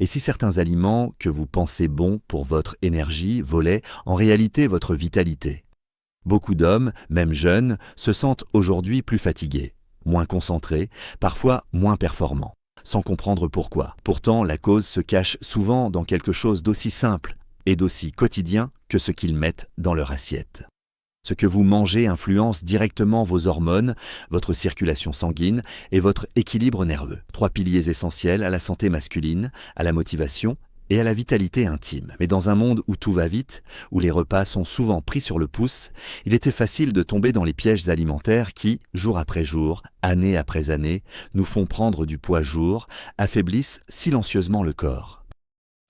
Et si certains aliments que vous pensez bons pour votre énergie volaient en réalité votre vitalité? Beaucoup d'hommes, même jeunes, se sentent aujourd'hui plus fatigués, moins concentrés, parfois moins performants, sans comprendre pourquoi. Pourtant, la cause se cache souvent dans quelque chose d'aussi simple et d'aussi quotidien que ce qu'ils mettent dans leur assiette. Ce que vous mangez influence directement vos hormones, votre circulation sanguine et votre équilibre nerveux. 3 piliers essentiels à la santé masculine, à la motivation et à la vitalité intime. Mais dans un monde où tout va vite, où les repas sont souvent pris sur le pouce, il était facile de tomber dans les pièges alimentaires qui, jour après jour, année après année, nous font prendre du poids jour, affaiblissent silencieusement le corps.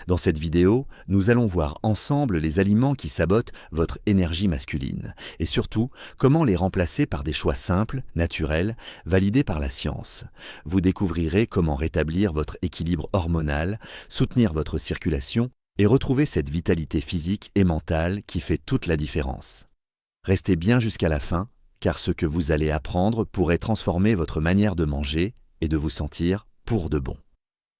Dans cette vidéo, nous allons voir ensemble les aliments qui sabotent votre énergie masculine et surtout comment les remplacer par des choix simples, naturels, validés par la science. Vous découvrirez comment rétablir votre équilibre hormonal, soutenir votre circulation et retrouver cette vitalité physique et mentale qui fait toute la différence. Restez bien jusqu'à la fin, car ce que vous allez apprendre pourrait transformer votre manière de manger et de vous sentir pour de bon.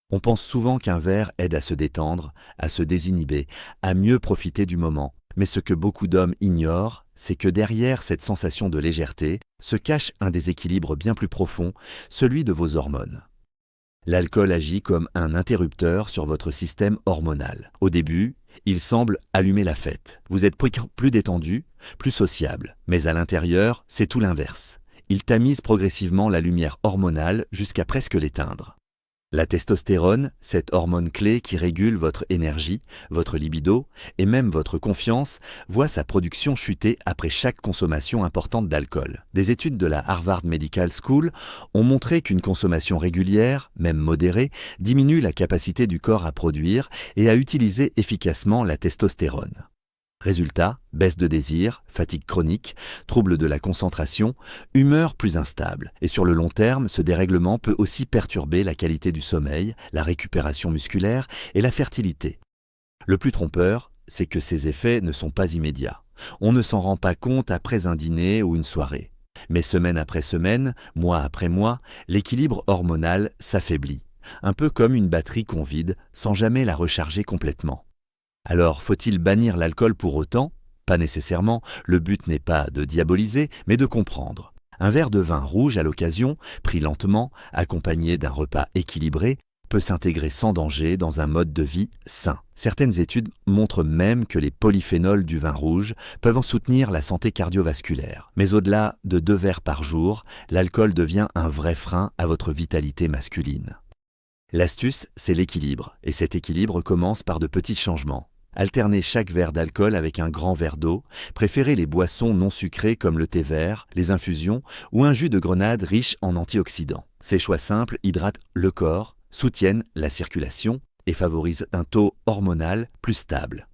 On pense souvent qu'un verre aide à se détendre, à se désinhiber, à mieux profiter du moment. Mais ce que beaucoup d'hommes ignorent, c'est que derrière cette sensation de légèreté se cache un déséquilibre bien plus profond, celui de vos hormones. L'alcool agit comme un interrupteur sur votre système hormonal. Au début, il semble allumer la fête. Vous êtes plus détendu, plus sociable. Mais à l'intérieur, c'est tout l'inverse. Il tamise progressivement la lumière hormonale jusqu'à presque l'éteindre. La testostérone, cette hormone clé qui régule votre énergie, votre libido et même votre confiance, voit sa production chuter après chaque consommation importante d'alcool. Des études de la Harvard Medical School ont montré qu'une consommation régulière, même modérée, diminue la capacité du corps à produire et à utiliser efficacement la testostérone. Résultat, baisse de désir, fatigue chronique, troubles de la concentration, humeur plus instable. Et sur le long terme, ce dérèglement peut aussi perturber la qualité du sommeil, la récupération musculaire et la fertilité. Le plus trompeur, c'est que ces effets ne sont pas immédiats. On ne s'en rend pas compte après un dîner ou une soirée. Mais semaine après semaine, mois après mois, l'équilibre hormonal s'affaiblit. Un peu comme une batterie qu'on vide sans jamais la recharger complètement. Alors, faut-il bannir l'alcool pour autant? Pas nécessairement, le but n'est pas de diaboliser, mais de comprendre. Un verre de vin rouge à l'occasion, pris lentement, accompagné d'un repas équilibré, peut s'intégrer sans danger dans un mode de vie sain. Certaines études montrent même que les polyphénols du vin rouge peuvent en soutenir la santé cardiovasculaire. Mais au-delà de 2 verres par jour, l'alcool devient un vrai frein à votre vitalité masculine. L'astuce, c'est l'équilibre, et cet équilibre commence par de petits changements. Alternez chaque verre d'alcool avec un grand verre d'eau, préférez les boissons non sucrées comme le thé vert, les infusions ou un jus de grenade riche en antioxydants. Ces choix simples hydratent le corps, soutiennent la circulation et favorisent un taux hormonal plus stable.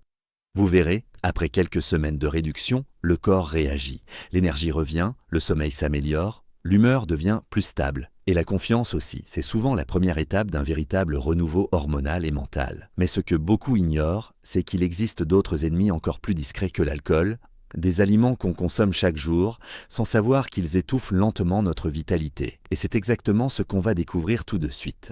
Vous verrez, après quelques semaines de réduction, le corps réagit, l'énergie revient, le sommeil s'améliore, l'humeur devient plus stable. Et la confiance aussi, c'est souvent la première étape d'un véritable renouveau hormonal et mental. Mais ce que beaucoup ignorent, c'est qu'il existe d'autres ennemis encore plus discrets que l'alcool, des aliments qu'on consomme chaque jour, sans savoir qu'ils étouffent lentement notre vitalité. Et c'est exactement ce qu'on va découvrir tout de suite.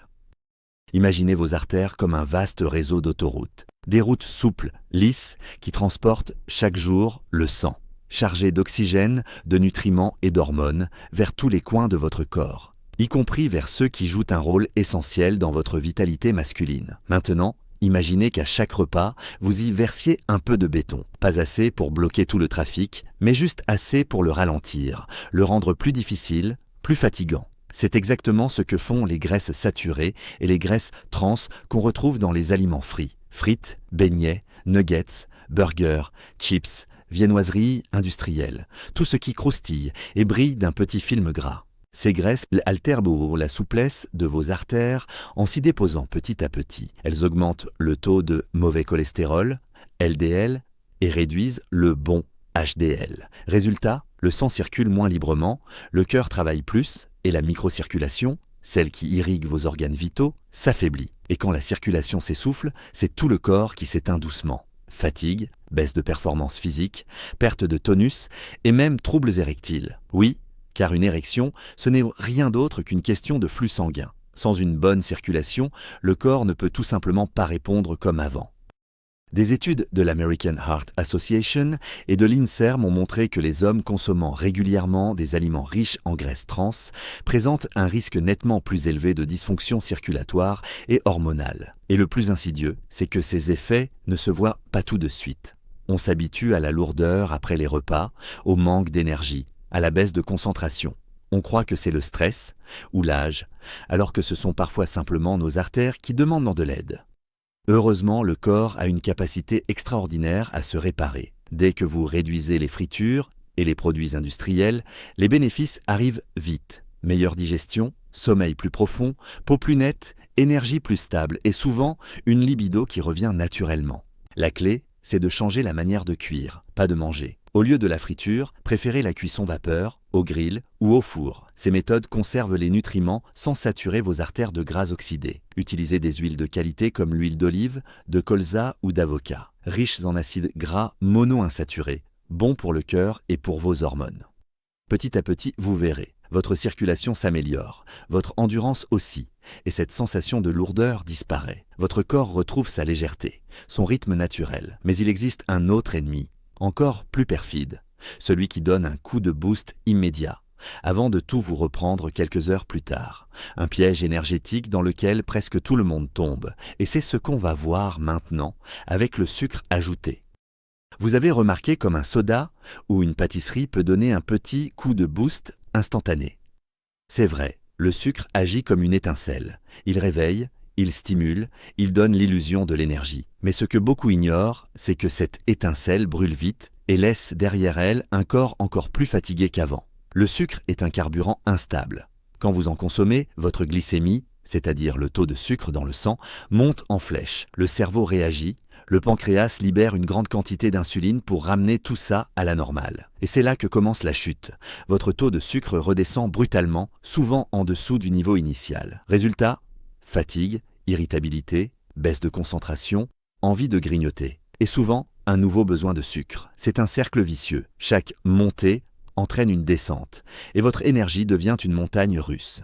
Imaginez vos artères comme un vaste réseau d'autoroutes. Des routes souples, lisses, qui transportent chaque jour le sang, chargé d'oxygène, de nutriments et d'hormones, vers tous les coins de votre corps, y compris vers ceux qui jouent un rôle essentiel dans votre vitalité masculine. Maintenant, imaginez qu'à chaque repas, vous y versiez un peu de béton. Pas assez pour bloquer tout le trafic, mais juste assez pour le ralentir, le rendre plus difficile, plus fatigant. C'est exactement ce que font les graisses saturées et les graisses trans qu'on retrouve dans les aliments frits. Frites, beignets, nuggets, burgers, chips, viennoiseries industrielles. Tout ce qui croustille et brille d'un petit film gras. Ces graisses altèrent la souplesse de vos artères en s'y déposant petit à petit. Elles augmentent le taux de mauvais cholestérol, LDL, et réduisent le bon HDL. Résultat, le sang circule moins librement, le cœur travaille plus et la microcirculation, celle qui irrigue vos organes vitaux, s'affaiblit. Et quand la circulation s'essouffle, c'est tout le corps qui s'éteint doucement. Fatigue, baisse de performance physique, perte de tonus et même troubles érectiles. Oui, car une érection, ce n'est rien d'autre qu'une question de flux sanguin. Sans une bonne circulation, le corps ne peut tout simplement pas répondre comme avant. Des études de l'American Heart Association et de l'INSERM ont montré que les hommes consommant régulièrement des aliments riches en graisses trans présentent un risque nettement plus élevé de dysfonction circulatoire et hormonale. Et le plus insidieux, c'est que ces effets ne se voient pas tout de suite. On s'habitue à la lourdeur après les repas, au manque d'énergie, à la baisse de concentration. On croit que c'est le stress ou l'âge, alors que ce sont parfois simplement nos artères qui demandent de l'aide. Heureusement, le corps a une capacité extraordinaire à se réparer. Dès que vous réduisez les fritures et les produits industriels, les bénéfices arrivent vite. Meilleure digestion, sommeil plus profond, peau plus nette, énergie plus stable et souvent une libido qui revient naturellement. La clé, c'est de changer la manière de cuire, pas de manger. Au lieu de la friture, préférez la cuisson vapeur, au grill ou au four. Ces méthodes conservent les nutriments sans saturer vos artères de gras oxydés. Utilisez des huiles de qualité comme l'huile d'olive, de colza ou d'avocat, riches en acides gras monoinsaturés, bons pour le cœur et pour vos hormones. Petit à petit, vous verrez, votre circulation s'améliore, votre endurance aussi, et cette sensation de lourdeur disparaît. Votre corps retrouve sa légèreté, son rythme naturel. Mais il existe un autre ennemi, encore plus perfide, celui qui donne un coup de boost immédiat, avant de tout vous reprendre quelques heures plus tard. Un piège énergétique dans lequel presque tout le monde tombe, et c'est ce qu'on va voir maintenant avec le sucre ajouté. Vous avez remarqué comme un soda ou une pâtisserie peut donner un petit coup de boost instantané. C'est vrai, le sucre agit comme une étincelle. Il réveille, il stimule, il donne l'illusion de l'énergie. Mais ce que beaucoup ignorent, c'est que cette étincelle brûle vite et laisse derrière elle un corps encore plus fatigué qu'avant. Le sucre est un carburant instable. Quand vous en consommez, votre glycémie, c'est-à-dire le taux de sucre dans le sang, monte en flèche. Le cerveau réagit, le pancréas libère une grande quantité d'insuline pour ramener tout ça à la normale. Et c'est là que commence la chute. Votre taux de sucre redescend brutalement, souvent en dessous du niveau initial. Résultat, fatigue, irritabilité, baisse de concentration, envie de grignoter. Et souvent, un nouveau besoin de sucre. C'est un cercle vicieux. Chaque montée entraîne une descente, et votre énergie devient une montagne russe.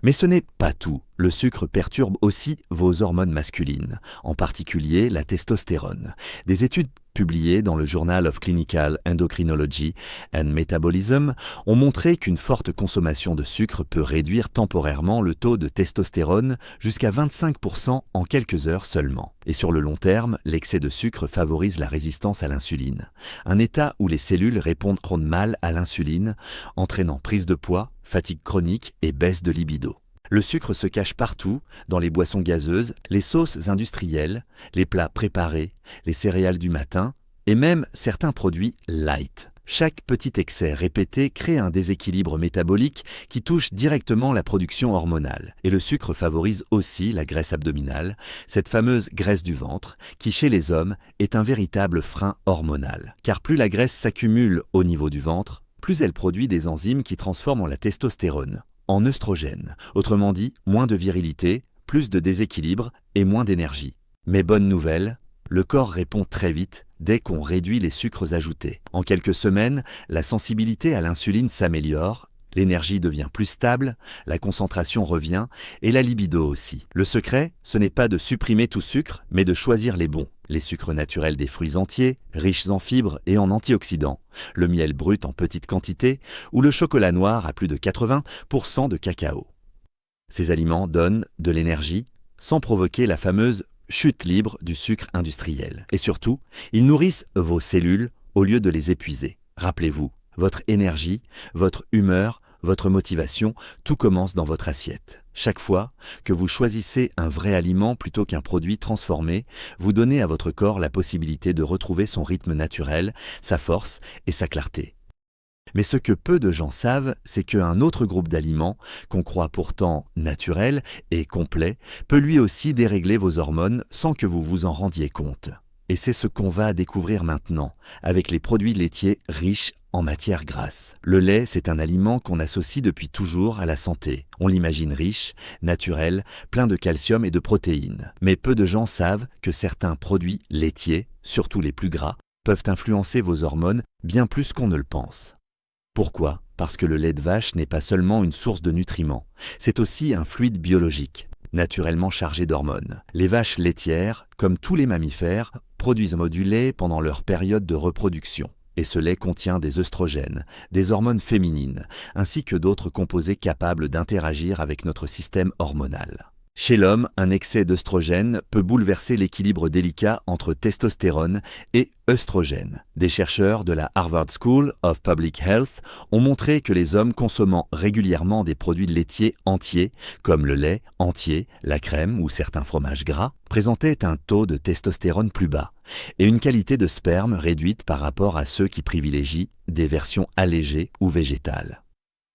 Mais ce n'est pas tout. Le sucre perturbe aussi vos hormones masculines, en particulier la testostérone. Des études publiées dans le Journal of Clinical Endocrinology and Metabolism ont montré qu'une forte consommation de sucre peut réduire temporairement le taux de testostérone jusqu'à 25% en quelques heures seulement. Et sur le long terme, l'excès de sucre favorise la résistance à l'insuline, un état où les cellules répondent mal à l'insuline, entraînant prise de poids, fatigue chronique et baisse de libido. Le sucre se cache partout, dans les boissons gazeuses, les sauces industrielles, les plats préparés, les céréales du matin et même certains produits light. Chaque petit excès répété crée un déséquilibre métabolique qui touche directement la production hormonale. Et le sucre favorise aussi la graisse abdominale, cette fameuse graisse du ventre, qui chez les hommes est un véritable frein hormonal. Car plus la graisse s'accumule au niveau du ventre, plus elle produit des enzymes qui transforment la testostérone en œstrogène. Autrement dit, moins de virilité, plus de déséquilibre et moins d'énergie. Mais bonne nouvelle, le corps répond très vite dès qu'on réduit les sucres ajoutés. En quelques semaines, la sensibilité à l'insuline s'améliore, l'énergie devient plus stable, la concentration revient et la libido aussi. Le secret, ce n'est pas de supprimer tout sucre, mais de choisir les bons. Les sucres naturels des fruits entiers, riches en fibres et en antioxydants, le miel brut en petite quantité ou le chocolat noir à plus de 80% de cacao. Ces aliments donnent de l'énergie sans provoquer la fameuse chute libre du sucre industriel. Et surtout, ils nourrissent vos cellules au lieu de les épuiser. Rappelez-vous, votre énergie, votre humeur, votre motivation, tout commence dans votre assiette. Chaque fois que vous choisissez un vrai aliment plutôt qu'un produit transformé, vous donnez à votre corps la possibilité de retrouver son rythme naturel, sa force et sa clarté. Mais ce que peu de gens savent, c'est qu'un autre groupe d'aliments, qu'on croit pourtant naturel et complet, peut lui aussi dérégler vos hormones sans que vous vous en rendiez compte. Et c'est ce qu'on va découvrir maintenant, avec les produits laitiers riches en matières grasses. Le lait, c'est un aliment qu'on associe depuis toujours à la santé. On l'imagine riche, naturel, plein de calcium et de protéines. Mais peu de gens savent que certains produits laitiers, surtout les plus gras, peuvent influencer vos hormones bien plus qu'on ne le pense. Pourquoi? Parce que le lait de vache n'est pas seulement une source de nutriments, c'est aussi un fluide biologique, naturellement chargé d'hormones. Les vaches laitières, comme tous les mammifères, produisent du lait pendant leur période de reproduction. Et ce lait contient des œstrogènes, des hormones féminines, ainsi que d'autres composés capables d'interagir avec notre système hormonal. Chez l'homme, un excès d'œstrogène peut bouleverser l'équilibre délicat entre testostérone et œstrogène. Des chercheurs de la Harvard School of Public Health ont montré que les hommes consommant régulièrement des produits laitiers entiers, comme le lait entier, la crème ou certains fromages gras, présentaient un taux de testostérone plus bas et une qualité de sperme réduite par rapport à ceux qui privilégient des versions allégées ou végétales.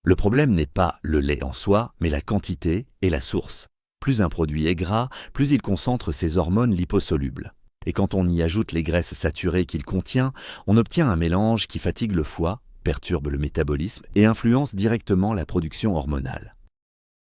Le problème n'est pas le lait en soi, mais la quantité et la source. Plus un produit est gras, plus il concentre ses hormones liposolubles. Et quand on y ajoute les graisses saturées qu'il contient, on obtient un mélange qui fatigue le foie, perturbe le métabolisme et influence directement la production hormonale.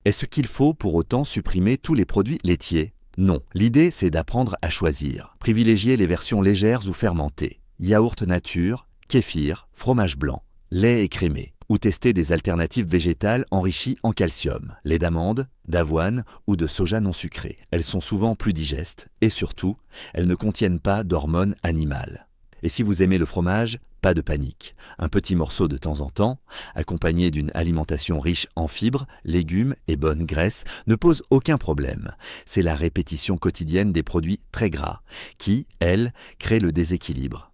Est-ce qu'il faut pour autant supprimer tous les produits laitiers? Non. L'idée, c'est d'apprendre à choisir. Privilégier les versions légères ou fermentées. Yaourt nature, kéfir, fromage blanc, lait écrémé. Ou tester des alternatives végétales enrichies en calcium, lait d'amande, d'avoine ou de soja non sucré. Elles sont souvent plus digestes et surtout, elles ne contiennent pas d'hormones animales. Et si vous aimez le fromage, pas de panique. Un petit morceau de temps en temps, accompagné d'une alimentation riche en fibres, légumes et bonnes graisses, ne pose aucun problème. C'est la répétition quotidienne des produits très gras qui, elle, crée le déséquilibre.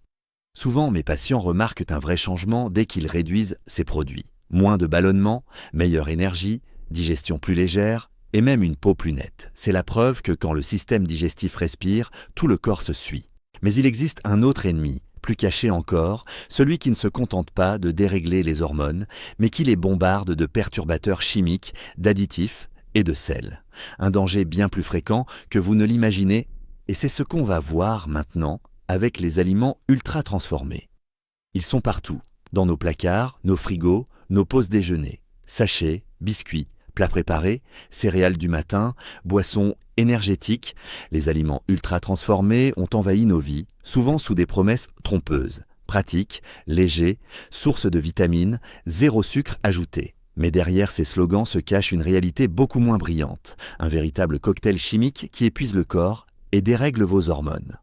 Souvent, mes patients remarquent un vrai changement dès qu'ils réduisent ces produits. Moins de ballonnement, meilleure énergie, digestion plus légère et même une peau plus nette. C'est la preuve que quand le système digestif respire, tout le corps se suit. Mais il existe un autre ennemi, plus caché encore, celui qui ne se contente pas de dérégler les hormones, mais qui les bombarde de perturbateurs chimiques, d'additifs et de sel. Un danger bien plus fréquent que vous ne l'imaginez, et c'est ce qu'on va voir maintenant avec les aliments ultra transformés. Ils sont partout, dans nos placards, nos frigos, nos pauses déjeuner. Sachets, biscuits, plats préparés, céréales du matin, boissons énergétiques, les aliments ultra transformés ont envahi nos vies, souvent sous des promesses trompeuses. Pratiques, légers, sources de vitamines, zéro sucre ajouté. Mais derrière ces slogans se cache une réalité beaucoup moins brillante, un véritable cocktail chimique qui épuise le corps et dérègle vos hormones.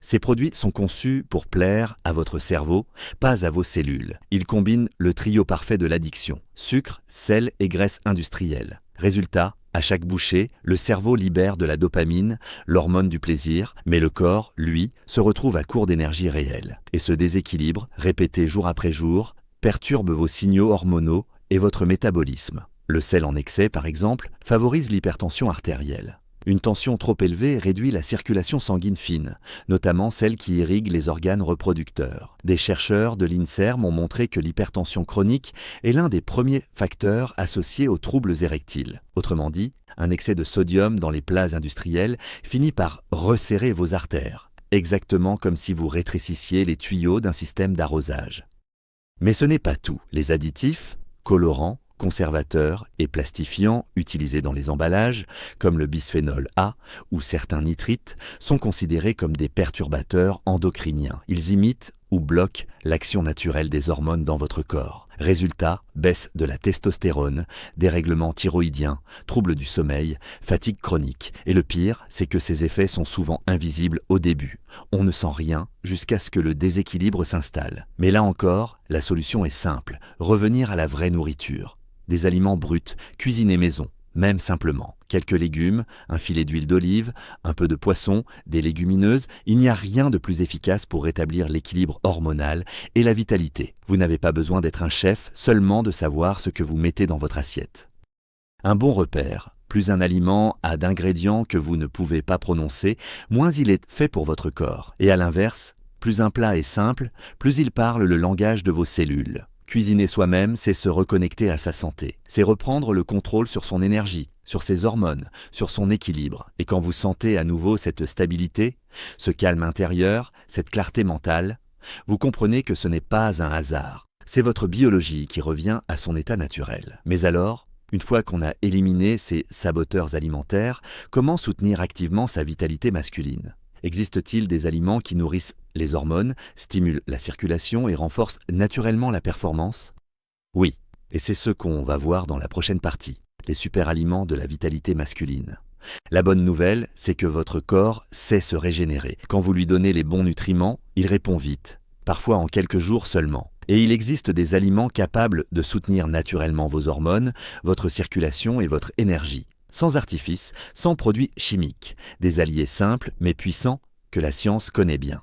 Ces produits sont conçus pour plaire à votre cerveau, pas à vos cellules. Ils combinent le trio parfait de l'addiction, sucre, sel et graisse industrielle. Résultat, à chaque bouchée, le cerveau libère de la dopamine, l'hormone du plaisir, mais le corps, lui, se retrouve à court d'énergie réelle. Et ce déséquilibre, répété jour après jour, perturbe vos signaux hormonaux et votre métabolisme. Le sel en excès, par exemple, favorise l'hypertension artérielle. Une tension trop élevée réduit la circulation sanguine fine, notamment celle qui irrigue les organes reproducteurs. Des chercheurs de l'INSERM ont montré que l'hypertension chronique est l'un des premiers facteurs associés aux troubles érectiles. Autrement dit, un excès de sodium dans les plats industriels finit par resserrer vos artères, exactement comme si vous rétrécissiez les tuyaux d'un système d'arrosage. Mais ce n'est pas tout. Les additifs, colorants, conservateurs et plastifiants utilisés dans les emballages, comme le bisphénol A ou certains nitrites, sont considérés comme des perturbateurs endocriniens. Ils imitent ou bloquent l'action naturelle des hormones dans votre corps. Résultat, baisse de la testostérone, dérèglement thyroïdien, troubles du sommeil, fatigue chronique. Et le pire, c'est que ces effets sont souvent invisibles au début. On ne sent rien jusqu'à ce que le déséquilibre s'installe. Mais là encore, la solution est simple, revenir à la vraie nourriture. Des aliments bruts, cuisinés maison, même simplement. Quelques légumes, un filet d'huile d'olive, un peu de poisson, des légumineuses, il n'y a rien de plus efficace pour rétablir l'équilibre hormonal et la vitalité. Vous n'avez pas besoin d'être un chef, seulement de savoir ce que vous mettez dans votre assiette. Un bon repère, plus un aliment a d'ingrédients que vous ne pouvez pas prononcer, moins il est fait pour votre corps. Et à l'inverse, plus un plat est simple, plus il parle le langage de vos cellules. Cuisiner soi-même, c'est se reconnecter à sa santé. C'est reprendre le contrôle sur son énergie, sur ses hormones, sur son équilibre. Et quand vous sentez à nouveau cette stabilité, ce calme intérieur, cette clarté mentale, vous comprenez que ce n'est pas un hasard. C'est votre biologie qui revient à son état naturel. Mais alors, une fois qu'on a éliminé ces saboteurs alimentaires, comment soutenir activement sa vitalité masculine ? Existe-t-il des aliments qui nourrissent les hormones, stimulent la circulation et renforcent naturellement la performance ? Oui, et c'est ce qu'on va voir dans la prochaine partie, les super-aliments de la vitalité masculine. La bonne nouvelle, c'est que votre corps sait se régénérer. Quand vous lui donnez les bons nutriments, il répond vite, parfois en quelques jours seulement. Et il existe des aliments capables de soutenir naturellement vos hormones, votre circulation et votre énergie, sans artifice, sans produits chimiques, des alliés simples mais puissants que la science connaît bien.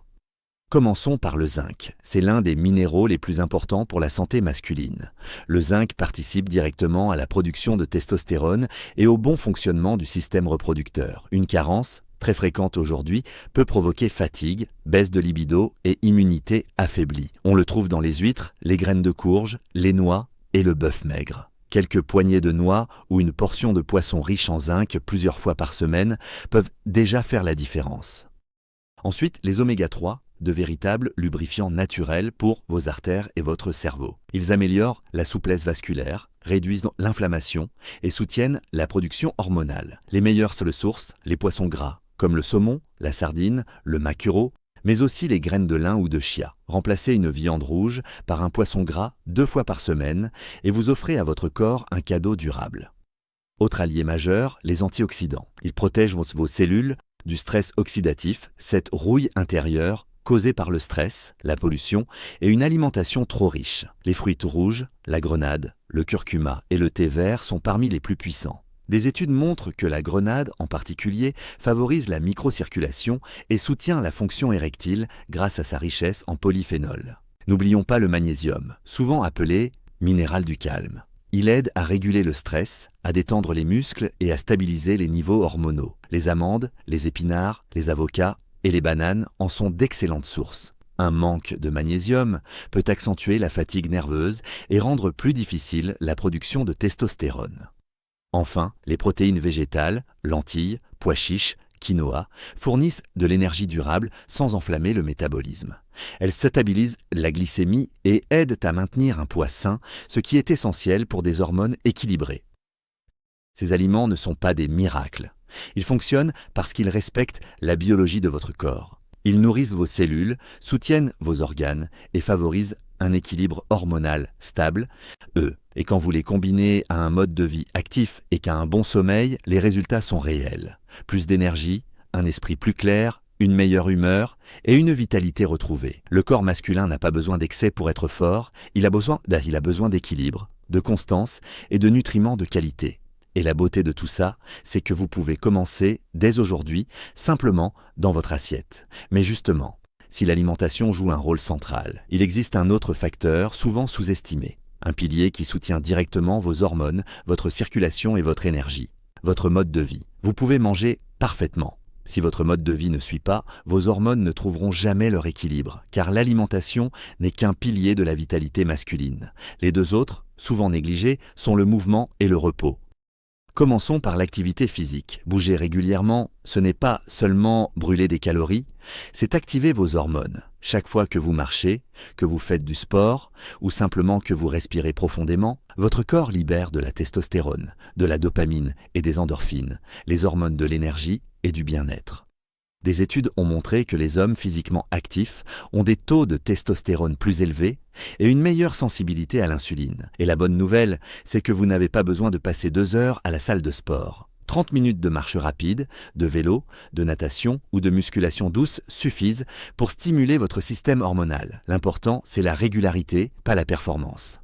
Commençons par le zinc. C'est l'un des minéraux les plus importants pour la santé masculine. Le zinc participe directement à la production de testostérone et au bon fonctionnement du système reproducteur. Une carence, très fréquente aujourd'hui, peut provoquer fatigue, baisse de libido et immunité affaiblie. On le trouve dans les huîtres, les graines de courge, les noix et le bœuf maigre. Quelques poignées de noix ou une portion de poisson riche en zinc plusieurs fois par semaine peuvent déjà faire la différence. Ensuite, les oméga 3, de véritables lubrifiants naturels pour vos artères et votre cerveau. Ils améliorent la souplesse vasculaire, réduisent l'inflammation et soutiennent la production hormonale. Les meilleures sources, les poissons gras, comme le saumon, la sardine, le maquereau, mais aussi les graines de lin ou de chia. Remplacez une viande rouge par un poisson gras 2 fois par semaine et vous offrez à votre corps un cadeau durable. Autre allié majeur, les antioxydants. Ils protègent vos cellules du stress oxydatif, cette rouille intérieure causée par le stress, la pollution et une alimentation trop riche. Les fruits tout rouges, la grenade, le curcuma et le thé vert sont parmi les plus puissants. Des études montrent que la grenade, en particulier, favorise la microcirculation et soutient la fonction érectile grâce à sa richesse en polyphénol. N'oublions pas le magnésium, souvent appelé minéral du calme. Il aide à réguler le stress, à détendre les muscles et à stabiliser les niveaux hormonaux. Les amandes, les épinards, les avocats et les bananes en sont d'excellentes sources. Un manque de magnésium peut accentuer la fatigue nerveuse et rendre plus difficile la production de testostérone. Enfin, les protéines végétales, lentilles, pois chiches, quinoa, fournissent de l'énergie durable sans enflammer le métabolisme. Elles stabilisent la glycémie et aident à maintenir un poids sain, ce qui est essentiel pour des hormones équilibrées. Ces aliments ne sont pas des miracles. Ils fonctionnent parce qu'ils respectent la biologie de votre corps. Ils nourrissent vos cellules, soutiennent vos organes et favorisent un équilibre hormonal stable, Et quand vous les combinez à un mode de vie actif et qu'à un bon sommeil, les résultats sont réels. Plus d'énergie, un esprit plus clair, une meilleure humeur et une vitalité retrouvée. Le corps masculin n'a pas besoin d'excès pour être fort, il a besoin d'équilibre, de constance et de nutriments de qualité. Et la beauté de tout ça, c'est que vous pouvez commencer dès aujourd'hui, simplement dans votre assiette. Mais justement, si l'alimentation joue un rôle central, il existe un autre facteur souvent sous-estimé. Un pilier qui soutient directement vos hormones, votre circulation et votre énergie, votre mode de vie. Vous pouvez manger parfaitement. Si votre mode de vie ne suit pas, vos hormones ne trouveront jamais leur équilibre, car l'alimentation n'est qu'un pilier de la vitalité masculine. Les deux autres, souvent négligés, sont le mouvement et le repos. Commençons par l'activité physique. Bouger régulièrement, ce n'est pas seulement brûler des calories, c'est activer vos hormones. Chaque fois que vous marchez, que vous faites du sport ou simplement que vous respirez profondément, votre corps libère de la testostérone, de la dopamine et des endorphines, les hormones de l'énergie et du bien-être. Des études ont montré que les hommes physiquement actifs ont des taux de testostérone plus élevés et une meilleure sensibilité à l'insuline. Et la bonne nouvelle, c'est que vous n'avez pas besoin de passer 2 heures à la salle de sport. 30 minutes de marche rapide, de vélo, de natation ou de musculation douce suffisent pour stimuler votre système hormonal. L'important, c'est la régularité, pas la performance.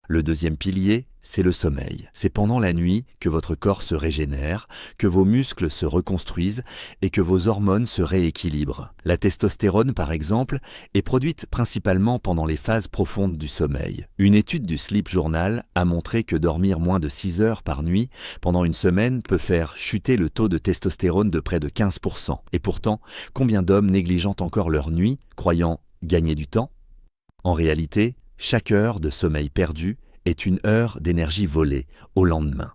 Le deuxième pilier, c'est le sommeil. C'est pendant la nuit que votre corps se régénère, que vos muscles se reconstruisent et que vos hormones se rééquilibrent. La testostérone, par exemple, est produite principalement pendant les phases profondes du sommeil. Une étude du Sleep Journal a montré que dormir moins de 6 heures par nuit pendant une semaine peut faire chuter le taux de testostérone de près de 15%. Et pourtant, combien d'hommes négligentent encore leur nuit, croyant gagner du temps ? En réalité, chaque heure de sommeil perdu est une heure d'énergie volée au lendemain.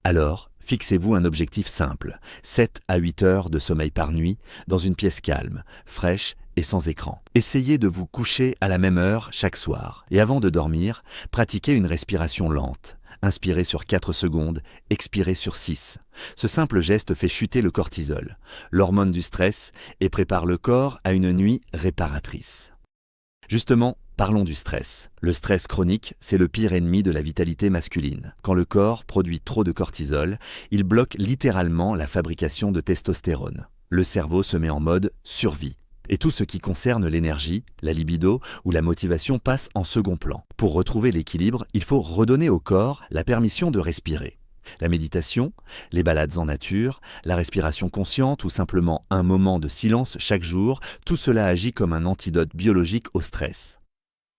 Alors, fixez-vous un objectif simple, 7 à 8 heures de sommeil par nuit, dans une pièce calme, fraîche et sans écran. Essayez de vous coucher à la même heure chaque soir. Et avant de dormir, pratiquez une respiration lente. Inspirez sur 4 secondes, expirez sur 6. Ce simple geste fait chuter le cortisol, l'hormone du stress, et prépare le corps à une nuit réparatrice. Justement, parlons du stress. Le stress chronique, c'est le pire ennemi de la vitalité masculine. Quand le corps produit trop de cortisol, il bloque littéralement la fabrication de testostérone. Le cerveau se met en mode survie. Et tout ce qui concerne l'énergie, la libido ou la motivation passe en second plan. Pour retrouver l'équilibre, il faut redonner au corps la permission de respirer. La méditation, les balades en nature, la respiration consciente ou simplement un moment de silence chaque jour, tout cela agit comme un antidote biologique au stress.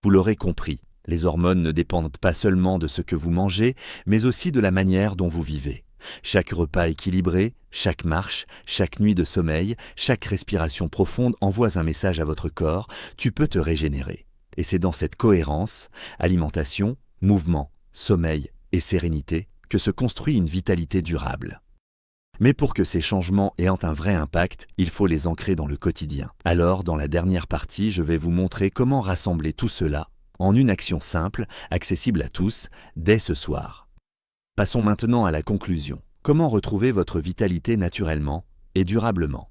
Vous l'aurez compris, les hormones ne dépendent pas seulement de ce que vous mangez, mais aussi de la manière dont vous vivez. Chaque repas équilibré, chaque marche, chaque nuit de sommeil, chaque respiration profonde envoie un message à votre corps, tu peux te régénérer. Et c'est dans cette cohérence, alimentation, mouvement, sommeil et sérénité, que se construit une vitalité durable. Mais pour que ces changements aient un vrai impact, il faut les ancrer dans le quotidien. Alors, dans la dernière partie, je vais vous montrer comment rassembler tout cela en une action simple, accessible à tous, dès ce soir. Passons maintenant à la conclusion. Comment retrouver votre vitalité naturellement et durablement?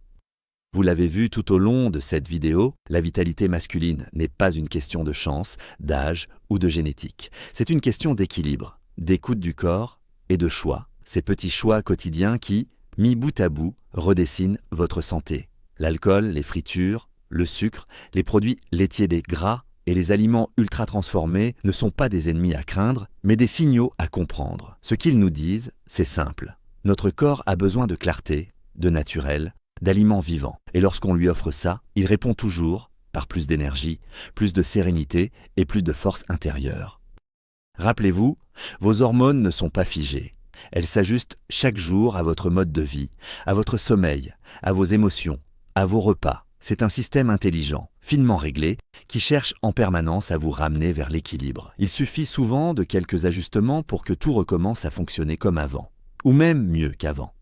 Vous l'avez vu tout au long de cette vidéo, la vitalité masculine n'est pas une question de chance, d'âge ou de génétique. C'est une question d'équilibre, d'écoute du corps et de choix. Ces petits choix quotidiens qui, mis bout à bout, redessinent votre santé. L'alcool, les fritures, le sucre, les produits laitiers des gras et les aliments ultra transformés ne sont pas des ennemis à craindre, mais des signaux à comprendre. Ce qu'ils nous disent, c'est simple. Notre corps a besoin de clarté, de naturel, d'aliments vivants. Et lorsqu'on lui offre ça, il répond toujours par plus d'énergie, plus de sérénité et plus de force intérieure. Rappelez-vous, vos hormones ne sont pas figées. Elles s'ajustent chaque jour à votre mode de vie, à votre sommeil, à vos émotions, à vos repas. C'est un système intelligent, finement réglé, qui cherche en permanence à vous ramener vers l'équilibre. Il suffit souvent de quelques ajustements pour que tout recommence à fonctionner comme avant, ou même mieux qu'avant.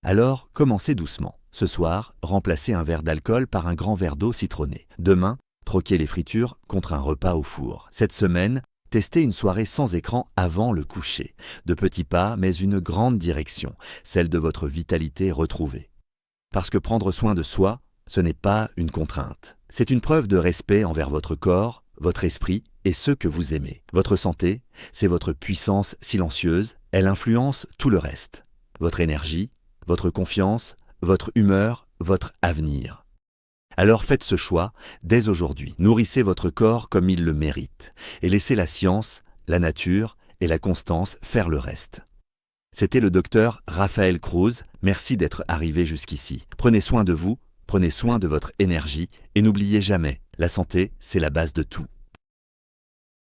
Alors, commencez doucement. Ce soir, remplacez un verre d'alcool par un grand verre d'eau citronnée. Demain, troquez les fritures contre un repas au four. Cette semaine, testez une soirée sans écran avant le coucher. De petits pas, mais une grande direction, celle de votre vitalité retrouvée. Parce que prendre soin de soi, ce n'est pas une contrainte. C'est une preuve de respect envers votre corps, votre esprit et ceux que vous aimez. Votre santé, c'est votre puissance silencieuse, elle influence tout le reste. Votre énergie, votre confiance, votre humeur, votre avenir. Alors faites ce choix dès aujourd'hui. Nourrissez votre corps comme il le mérite et laissez la science, la nature et la constance faire le reste. C'était le docteur Raphaël Cruz. Merci d'être arrivé jusqu'ici. Prenez soin de vous, prenez soin de votre énergie et n'oubliez jamais, la santé, c'est la base de tout.